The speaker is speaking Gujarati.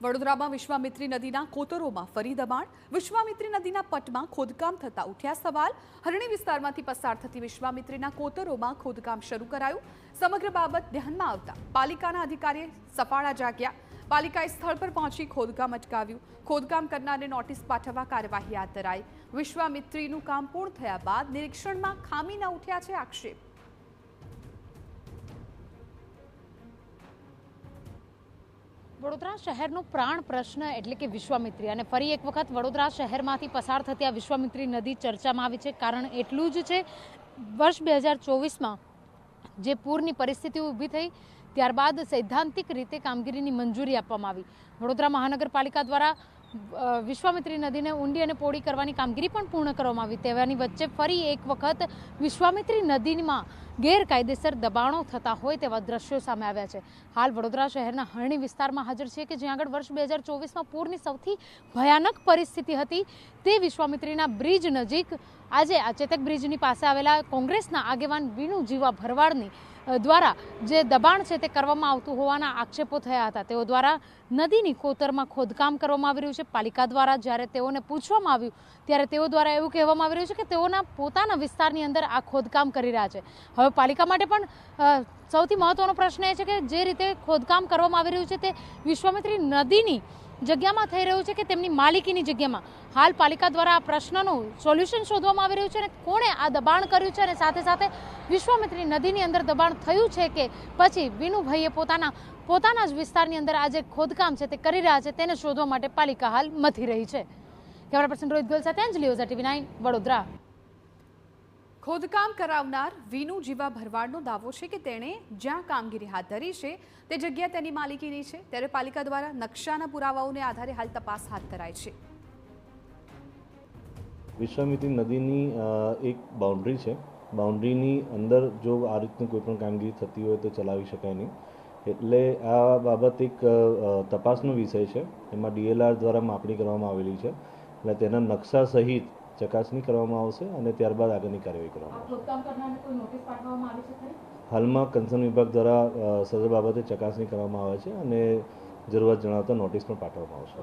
વડોદરામાં વિશ્વામિત્રી નદીના કોતરોમાં ફરી દબાણ. વિશ્વામિત્રી નદીના પટમાં ખોદકામ થતા ઉઠ્યા સવાલ. હરણી વિસ્તારમાંથી પસાર થતી વિશ્વામિત્રીના કોતરોમાં ખોદકામ શરૂ કરાયું. સમગ્ર બાબત ધ્યાનમાં આવતા પાલિકાના અધિકારીએ સફાળા જાગ્યા. પાલિકાએ સ્થળ પર પહોંચી ખોદકામ અટકાવ્યું. ખોદકામ કરનારને નોટિસ પાઠવવા કાર્યવાહી હાથ ધરાઈ. વિશ્વામિત્રીનું કામ પૂર્ણ થયા બાદ નિરીક્ષણમાં ખામીના ઉઠ્યા છે આક્ષેપ. વડોદરા શહેરનો પ્રાણ પ્રશ્ન એટલે કે વિશ્વામિત્રી, અને ફરી એક વખત વડોદરા શહેરમાંથી પસાર થતી આ વિશ્વામિત્રી નદી ચર્ચામાં આવી છે. કારણ એટલું જ છે, વર્ષ 2024માં જે પૂરની પરિસ્થિતિ ઊભી થઈ ત્યારબાદ સૈદ્ધાંતિક રીતે કામગીરીની મંજૂરી આપવામાં આવી. વડોદરા મહાનગરપાલિકા દ્વારા વિશ્વામિત્રી નદીને ઊંડી અને પહોળી કરવાની કામગીરી પણ પૂર્ણ કરવામાં આવી. તેવાની વચ્ચે ફરી એક વખત વિશ્વામિત્રી નદીમાં ગેરકાયદેસર દબાણો થતા હોય તેવા દ્રશ્યો સામે આવ્યા છે. હાલ વડોદરા શહેરના હરણી વિસ્તારમાં હાજર છે કે જ્યાં આગળ વર્ષ 2024માં પૂરની સૌથી ભયાનક પરિસ્થિતિ હતી. તે વિશ્વામિત્રીના બ્રિજ નજીક આજે આ ચેતક બ્રિજની પાસે આવેલા કોંગ્રેસના આગેવાન વિનુ જીવા ભરવાડની દ્વારા જે દબાણ છે તે કરવામાં આવતું હોવાના આક્ષેપો થયા હતા. તેઓ દ્વારા નદીની કોતરમાં ખોદકામ કરવામાં આવી રહ્યું છે. પાલિકા દ્વારા જ્યારે તેઓને પૂછવામાં આવ્યું ત્યારે તેઓ દ્વારા એવું કહેવામાં આવી રહ્યું છે કે તેઓના પોતાના વિસ્તારની અંદર આ ખોદકામ કરી રહ્યા છે. હવે પાલિકા માટે પણ સૌથી મહત્વનો પ્રશ્ન એ છે કે જે રીતે ખોદકામ કરવામાં આવી રહ્યું છે તે વિશ્વામિત્રી નદીની જગ્યામાં થઈ રહ્યું છે કે તેમની માલિકીની જગ્યામાં. હાલ પાલિકા દ્વારા આ પ્રશ્નનું સોલ્યુશન શોધવામાં આવી રહ્યું છે અને કોણે આ દબાણ કર્યું છે અને સાથે સાથે વિશ્વામિત્રી નદીની અંદર દબાણ થયું છે કે પછી વિનુભાઈએ પોતાના જ વિસ્તારની અંદર આ જે ખોદકામ છે તે કરી રહ્યા છે તેને શોધવા માટે પાલિકા હાલ મથી રહી છે. કેમેરા પર્સન રોહિત ગોયલ સાથે અંજલિ ઓઝા, TV 9 વડોદરા. ખોદકામ કરાવનાર વિનુ જીવા ભરવાડનો દાવો છે કે તેણે જ્યાં કામગીરી હાથ ધરી છે તે જગ્યા તેની માલિકીની છે. ત્યારે પાલિકા દ્વારા નકશાના પુરાવાઓને આધારે હાલ તપાસ હાથ ધરાઈ છે. વિશ્વામિત્રી નદીની એક બાઉન્ડ્રી છે. બાઉન્ડ્રીની અંદર જો આ રીતની કોઈ પણ કામગીરી થતી હોય તો ચલાવી શકાય નહીં. એટલે આ બાબત એક તપાસનો વિષય છે. એમાં DLR દ્વારા માપણી કરવામાં આવેલી છે. એટલે તેના નકશા સહિત ચકાસણી કરવામાં આવશે અને ત્યારબાદ આગળની કાર્યવાહી કરવામાં આવશે. હાલમાં કન્સર્ન વિભાગ દ્વારા સદર બાબતે ચકાસણી કરવામાં આવે છે અને જરૂરિયાત જણાવતા નોટિસ પણ પાઠવવામાં આવશે.